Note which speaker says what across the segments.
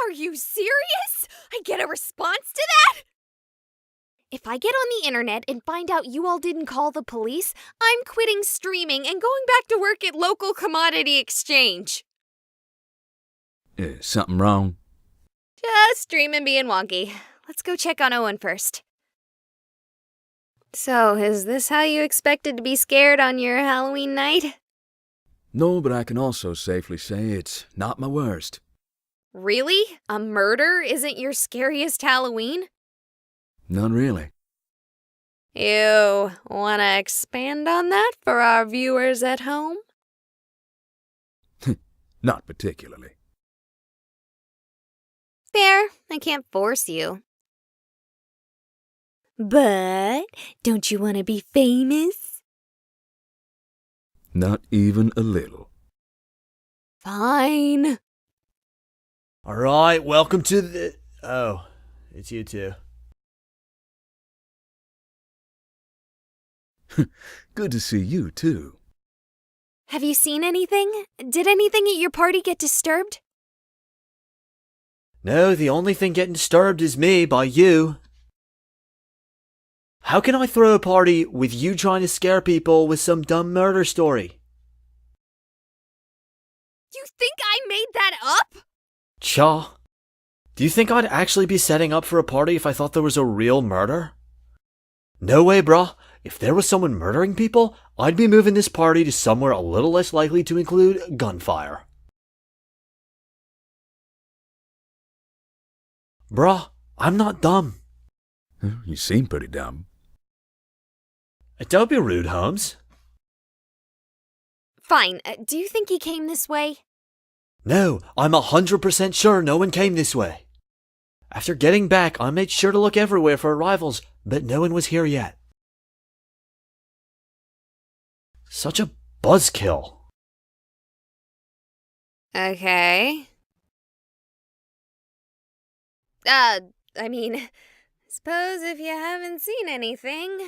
Speaker 1: Are you serious? I get a response to that? If I get on the internet and find out you all didn't call the police, I'm quitting streaming and going back to work at local commodity exchange.
Speaker 2: Something wrong?
Speaker 1: Just streaming being wonky. Let's go check on Owen first. So, is this how you expected to be scared on your Halloween night?
Speaker 2: No, but I can also safely say it's not my worst.
Speaker 1: Really? A murder isn't your scariest Halloween?
Speaker 2: None really.
Speaker 1: You wanna expand on that for our viewers at home?
Speaker 2: Not particularly.
Speaker 1: Fair, I can't force you. But don't you want to be famous?
Speaker 2: Not even a little.
Speaker 1: Fine.
Speaker 3: Alright, welcome to the... Oh, it's you two.
Speaker 2: Good to see you, too.
Speaker 1: Have you seen anything? Did anything at your party get disturbed?
Speaker 3: No, the only thing getting disturbed is me by you. How can I throw a party with you trying to scare people with some dumb murder story?
Speaker 1: You think I made that up?
Speaker 3: Cha. Do you think I'd actually be setting up for a party if I thought there was a real murder? No way, bruh. If there was someone murdering people, I'd be moving this party to somewhere a little less likely to include gunfire. Bruh, I'm not dumb.
Speaker 2: You seem pretty dumb.
Speaker 3: Don't be rude, Holmes.
Speaker 1: Fine. Do you think he came this way?
Speaker 3: No, I'm 100% sure no one came this way. After getting back, I made sure to look everywhere for arrivals, but no one was here yet. Such a buzzkill.
Speaker 1: Okay. Suppose if you haven't seen anything...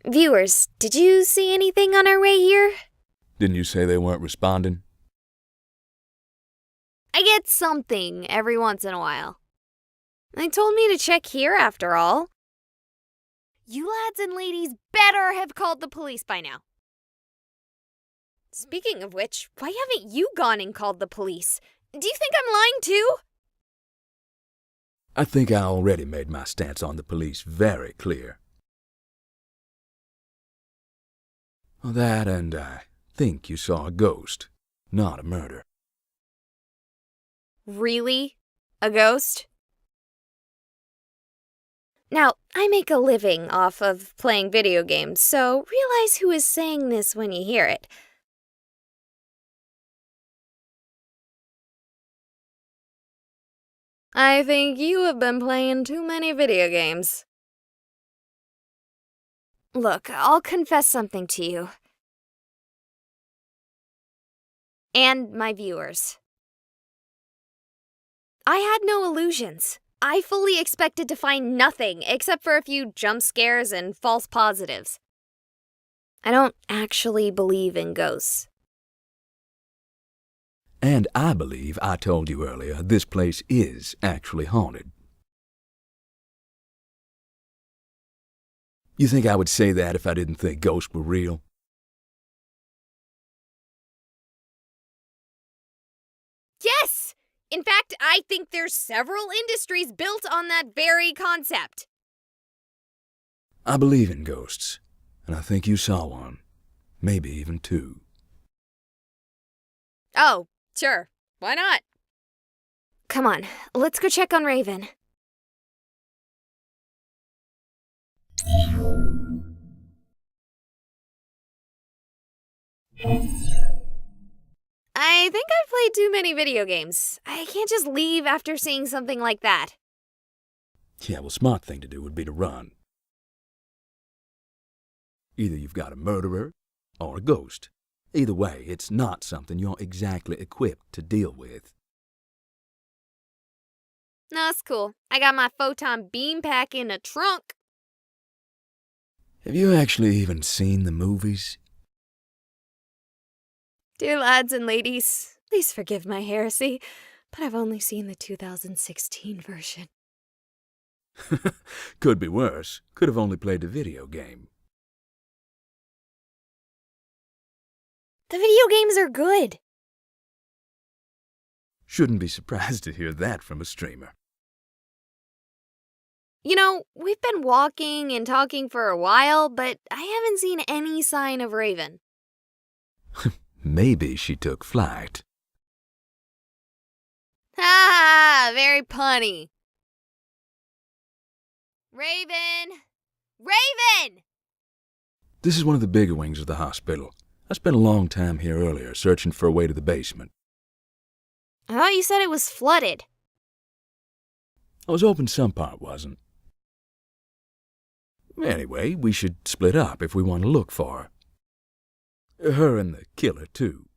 Speaker 1: Viewers, did you see anything on our way here?
Speaker 2: Didn't you say they weren't responding?
Speaker 1: I get something every once in a while. They told me to check here after all. You lads and ladies better have called the police by now. Speaking of which, why haven't you gone and called the police? Do you think I'm lying too?
Speaker 2: I think I already made my stance on the police very clear. That and I think you saw a ghost, not a murder.
Speaker 1: Really? A ghost? Now, I make a living off of playing video games, so realize who is saying this when you hear it. I think you have been playing too many video games. Look, I'll confess something to you. And my viewers. I had no illusions. I fully expected to find nothing except for a few jump scares and false positives. I don't actually believe in ghosts.
Speaker 2: And I believe I told you earlier this place is actually haunted. You think I would say that if I didn't think ghosts were real?
Speaker 1: Yes! In fact, I think there's several industries built on that very concept.
Speaker 2: I believe in ghosts, and I think you saw one. Maybe even two.
Speaker 1: Oh, sure. Why not? Come on, let's go check on Raven. I think I've played too many video games. I can't just leave after seeing something like that.
Speaker 2: Yeah, well, smart thing to do would be to run. Either you've got a murderer or a ghost. Either way, it's not something you're exactly equipped to deal with.
Speaker 1: No, that's cool. I got my photon beam pack in the trunk.
Speaker 2: Have you actually even seen the movies?
Speaker 1: Dear lads and ladies, please forgive my heresy. but I've only seen the 2016 version.
Speaker 2: Could be worse. Could have only played the video game.
Speaker 1: The video games are good.
Speaker 2: Shouldn't be surprised to hear that from a streamer.
Speaker 1: You know, we've been walking and talking for a while, but I haven't seen any sign of Raven.
Speaker 2: Maybe she took flight.
Speaker 1: Ah, very punny. Raven! Raven!
Speaker 2: This is one of the bigger wings of the hospital. I spent a long time here earlier searching for a way to the basement.
Speaker 1: I thought you said it was flooded.
Speaker 2: I was hoping some part wasn't. Anyway, we should split up if we want to look for her. Her and the killer, too.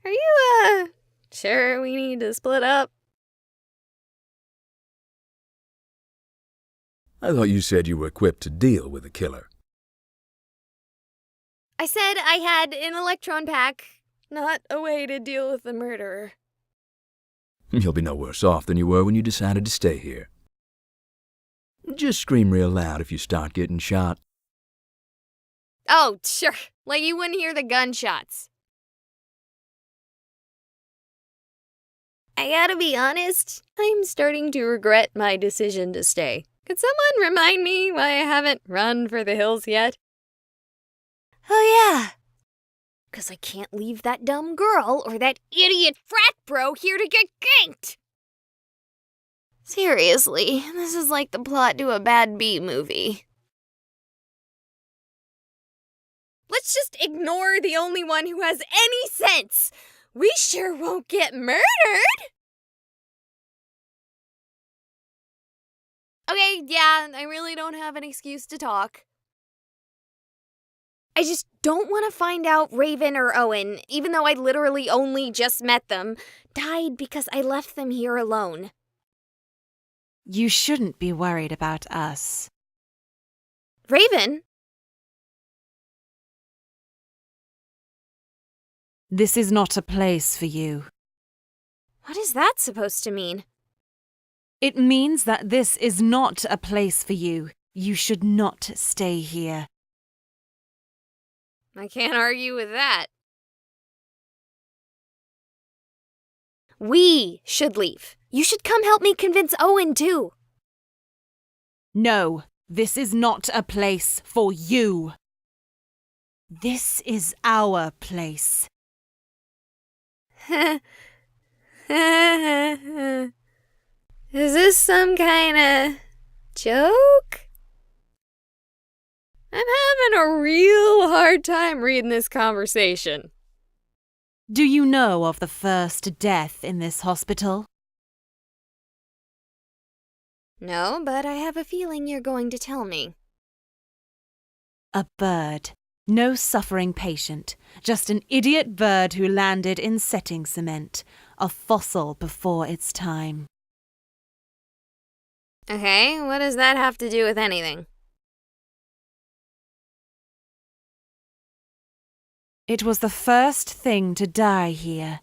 Speaker 1: Are you, sure we need to split up?
Speaker 2: I thought you said you were equipped to deal with the killer.
Speaker 1: I said I had an electron pack, not a way to deal with the murderer.
Speaker 2: You'll be no worse off than you were when you decided to stay here. Just scream real loud if you start getting shot.
Speaker 1: Oh, sure. Like you wouldn't hear the gunshots. I gotta be honest, I'm starting to regret my decision to stay. Could someone remind me why I haven't run for the hills yet? Oh yeah. 'Cause I can't leave that dumb girl or that idiot frat bro here to get ganked. Seriously, this is like the plot to a bad B movie. Let's just ignore the only one who has any sense. We sure won't get murdered. Okay, yeah, I really don't have an excuse to talk. I just don't want to find out Raven or Owen, even though I literally only just met them, died because I left them here alone.
Speaker 4: You shouldn't be worried about us.
Speaker 1: Raven?
Speaker 4: This is not a place for you.
Speaker 1: What is that supposed to mean?
Speaker 4: It means that this is not a place for you. You should not stay here.
Speaker 1: I can't argue with that. We should leave. You should come help me convince Owen, too.
Speaker 4: No, this is not a place for you. This is our place.
Speaker 1: Is this some kind of joke? I'm having a real hard time reading this conversation.
Speaker 4: Do you know of the first death in this hospital?
Speaker 1: No, but I have a feeling you're going to tell me.
Speaker 4: A bird. No suffering patient. Just an idiot bird who landed in setting cement. A fossil before its time.
Speaker 1: Okay, what does that have to do with anything?
Speaker 4: It was the first thing to die here.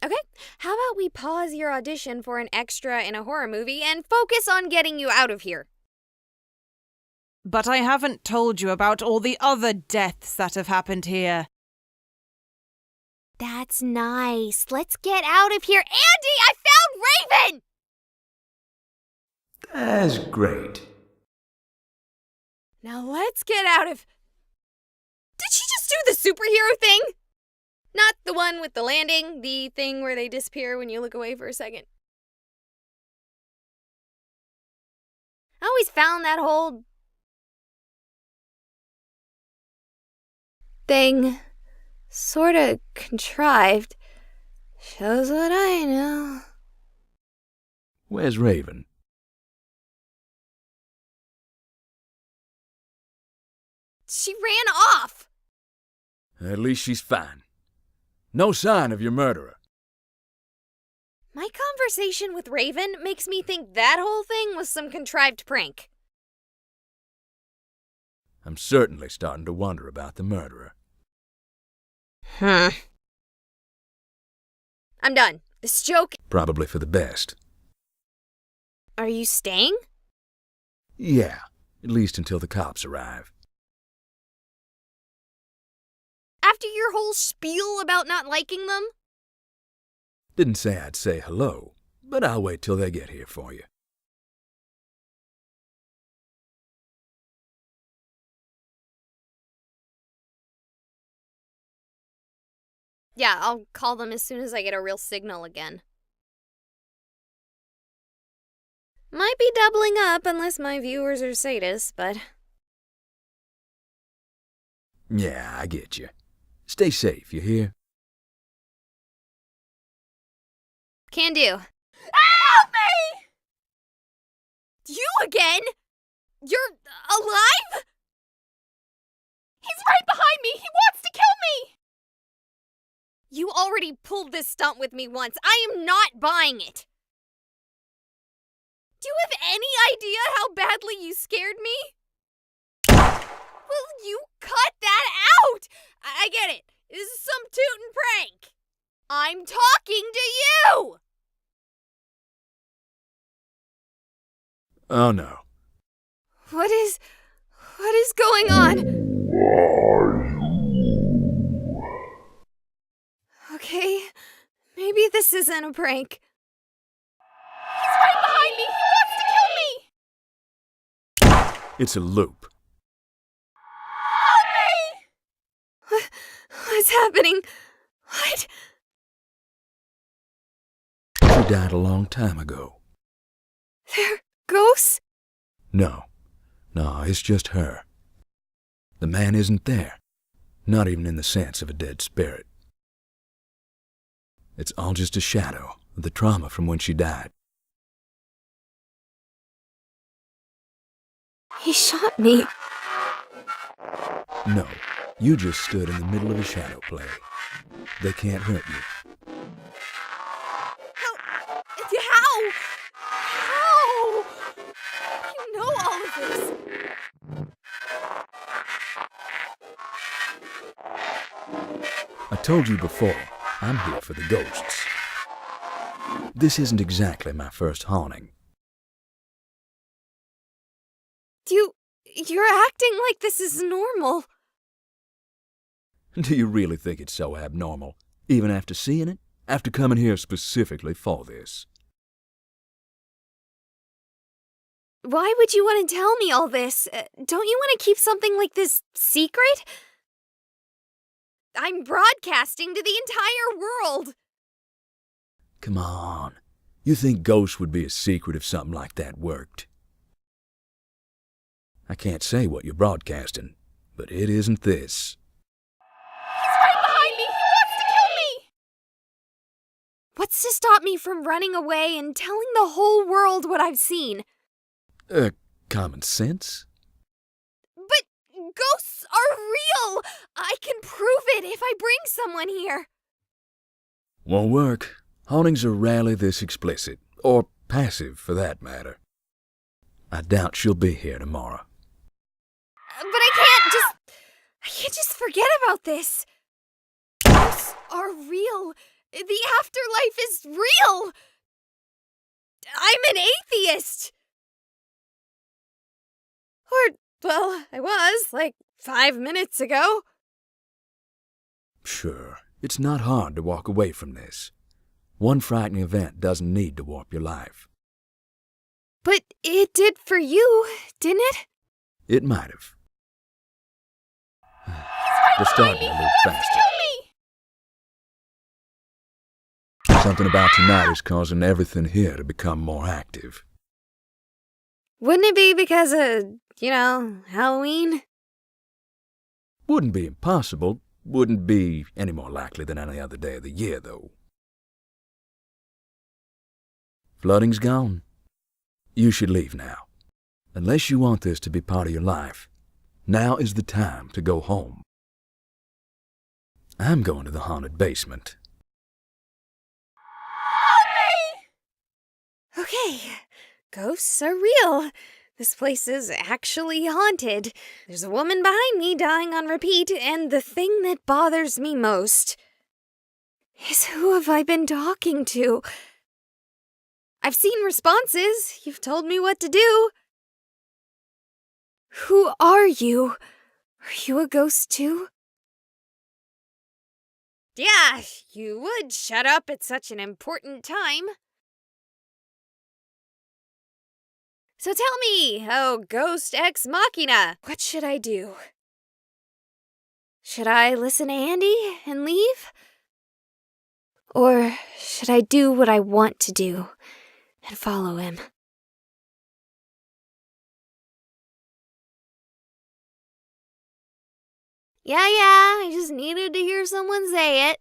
Speaker 1: Okay, how about we pause your audition for an extra in a horror movie and focus on getting you out of here?
Speaker 4: But I haven't told you about all the other deaths that have happened here.
Speaker 1: That's nice. Let's get out of here. Andy, I found Raven!
Speaker 2: That's great.
Speaker 1: Now let's get out of... Did she just do the superhero thing? Not the one with the landing, the thing where they disappear when you look away for a second. I always found that whole... thing sorta contrived. Shows what I know.
Speaker 2: Where's Raven?
Speaker 1: She ran off!
Speaker 2: At least she's fine. No sign of your murderer.
Speaker 1: My conversation with Raven makes me think that whole thing was some contrived prank.
Speaker 2: I'm certainly starting to wonder about the murderer.
Speaker 1: I'm done. This joke...
Speaker 2: Probably for the best.
Speaker 1: Are you staying?
Speaker 2: Yeah, at least until the cops arrive.
Speaker 1: After your whole spiel about not liking them?
Speaker 2: Didn't say I'd say hello, but I'll wait till they get here for you.
Speaker 1: Yeah, I'll call them as soon as I get a real signal again. Might be doubling up unless my viewers are sadists, but...
Speaker 2: Yeah, I get you. Stay safe, you hear?
Speaker 1: Can do. Help me! You again? You're alive? He's right behind me! He wants to kill me! You already pulled this stunt with me once. I am not buying it. Do you have any idea how badly you scared me? Will you cut that out? I get it. This is some tootin' prank. I'm talking to you!
Speaker 2: Oh no.
Speaker 1: What is going on? Okay, maybe this isn't a prank. He's right behind me! He wants to kill me!
Speaker 2: It's a loop.
Speaker 1: Help me! What's happening? What?
Speaker 2: She died a long time ago.
Speaker 1: They're ghosts?
Speaker 2: No, it's just her. The man isn't there, not even in the sense of a dead spirit. It's all just a shadow of the trauma from when she died.
Speaker 1: He shot me.
Speaker 2: No, you just stood in the middle of a shadow play. They can't hurt you.
Speaker 1: How? How? You know all of this.
Speaker 2: I told you before, I'm here for the ghosts. This isn't exactly my first haunting.
Speaker 1: You're acting like this is normal.
Speaker 2: Do you really think it's so abnormal, even after seeing it? After coming here specifically for this?
Speaker 1: Why would you want to tell me all this? Don't you want to keep something like this secret? I'm broadcasting to the entire world.
Speaker 2: Come on. You think ghosts would be a secret if something like that worked? I can't say what you're broadcasting, but it isn't this.
Speaker 1: He's right behind me! He wants to kill me! What's to stop me from running away and telling the whole world what I've seen?
Speaker 2: Common sense?
Speaker 1: But ghosts are real! I can prove it if I bring someone here.
Speaker 2: Won't work. Hauntings are rarely this explicit, or passive for that matter. I doubt she'll be here tomorrow.
Speaker 1: But I can't just forget about this. Ghosts are real. The afterlife is real. I'm an atheist. Or, well, I was, like 5 minutes ago.
Speaker 2: Sure, it's not hard to walk away from this. One frightening event doesn't need to warp your life.
Speaker 1: But it did for you, didn't it?
Speaker 2: It might have. We're starting to move faster. Something about tonight is causing everything here to become more active.
Speaker 1: Wouldn't it be because of, Halloween?
Speaker 2: Wouldn't be impossible. Wouldn't be any more likely than any other day of the year, though. Flooding's gone. You should leave now. Unless you want this to be part of your life, now is the time to go home. I'm going to the haunted basement.
Speaker 1: Help me! Okay, ghosts are real. This place is actually haunted. There's a woman behind me dying on repeat, and the thing that bothers me most is who have I been talking to? I've seen responses. You've told me what to do. Who are you? Are you a ghost too? Yeah, you would shut up at such an important time. So tell me, oh ghost ex machina, what should I do? Should I listen to Andy and leave? Or should I do what I want to do and follow him? Yeah, I just needed to hear someone say it.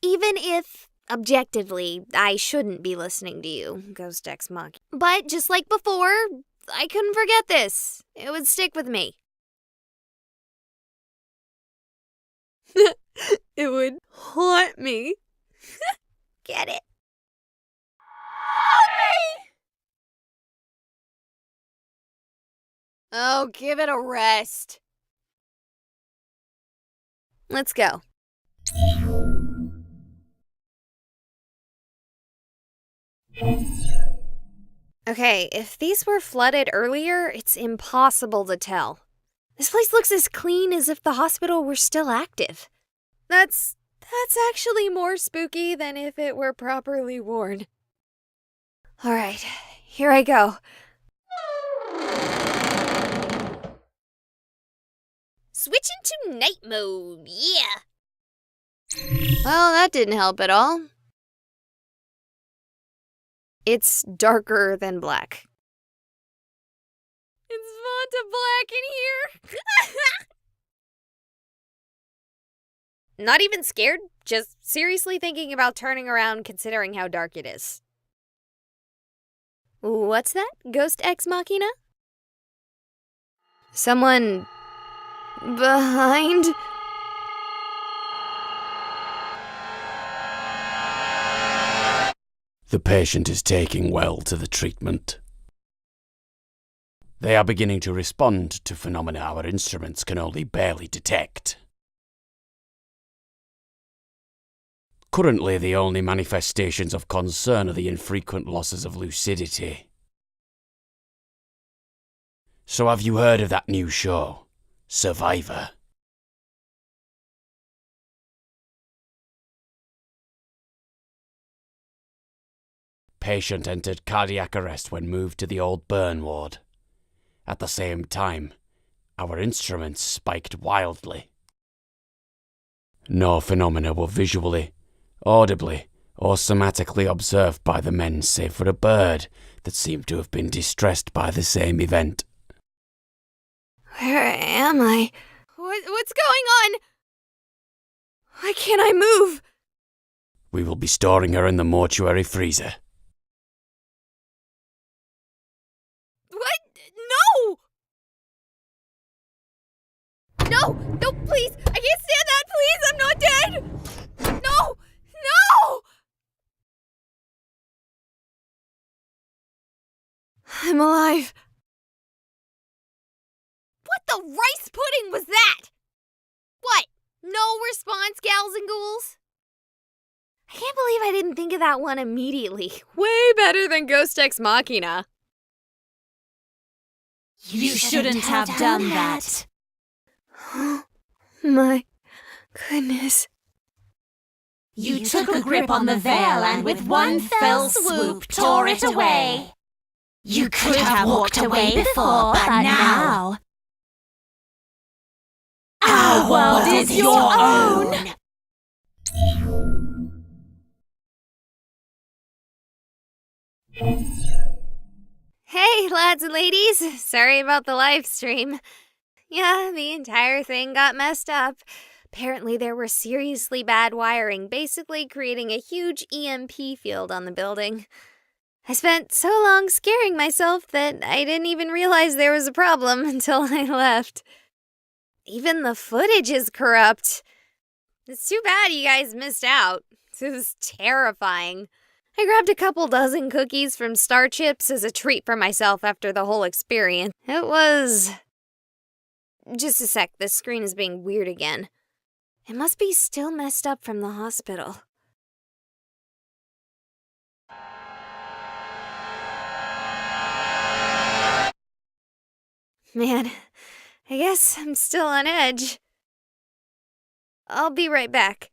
Speaker 1: Even if, objectively, I shouldn't be listening to you, Ghost Ex Mach. But just like before, I couldn't forget this. It would stick with me. It would haunt me. Get it? Oh, give it a rest. Let's go. Okay, if these were flooded earlier, it's impossible to tell. This place looks as clean as if the hospital were still active. That's actually more spooky than if it were properly worn. All right, here I go. Switch into night mode, yeah. Well, that didn't help at all. It's darker than black. It's Vanta Black in here. Not even scared, just seriously thinking about turning around considering how dark it is. What's that, Ghost Ex Machina? Someone behind?
Speaker 5: The patient is taking well to the treatment. They are beginning to respond to phenomena our instruments can only barely detect. Currently, the only manifestations of concern are the infrequent losses of lucidity. So have you heard of that new show, Survivor? Patient entered cardiac arrest when moved to the old burn ward. At the same time, our instruments spiked wildly. No phenomena were visually, audibly, or somatically observed by the men save for a bird that seemed to have been distressed by the same event.
Speaker 1: Where am I? What's going on? Why can't I move?
Speaker 5: We will be storing her in the mortuary freezer.
Speaker 1: What? No! No, please! I can't stand that, please! I'm not dead! No! I'm alive. What the rice pudding was that? What? No response, gals and ghouls? I can't believe I didn't think of that one immediately. Way better than Ghost Ex Machina.
Speaker 4: You shouldn't have done that.
Speaker 1: Oh my goodness.
Speaker 6: You took a grip on the veil and with one fell swoop tore it away. You could have walked away before, but now our world is your own.
Speaker 1: Hey, lads and ladies. Sorry about the live stream. Yeah, the entire thing got messed up. Apparently there were seriously bad wiring, basically creating a huge EMP field on the building. I spent so long scaring myself that I didn't even realize there was a problem until I left. Even the footage is corrupt. It's too bad you guys missed out. This was terrifying. I grabbed a couple dozen cookies from Star Chips as a treat for myself after the whole experience. It was... Just a sec, this screen is being weird again. It must be still messed up from the hospital. Man, I guess I'm still on edge. I'll be right back.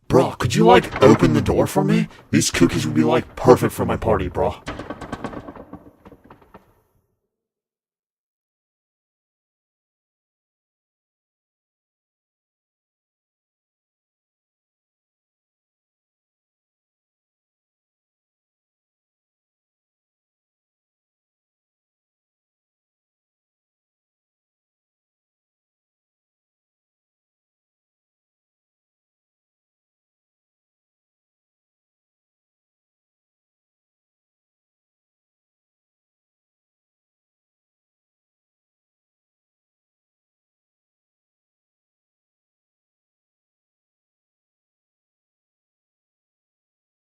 Speaker 3: Bro, could you, open the door for me? These cookies would be, perfect for my party, bro.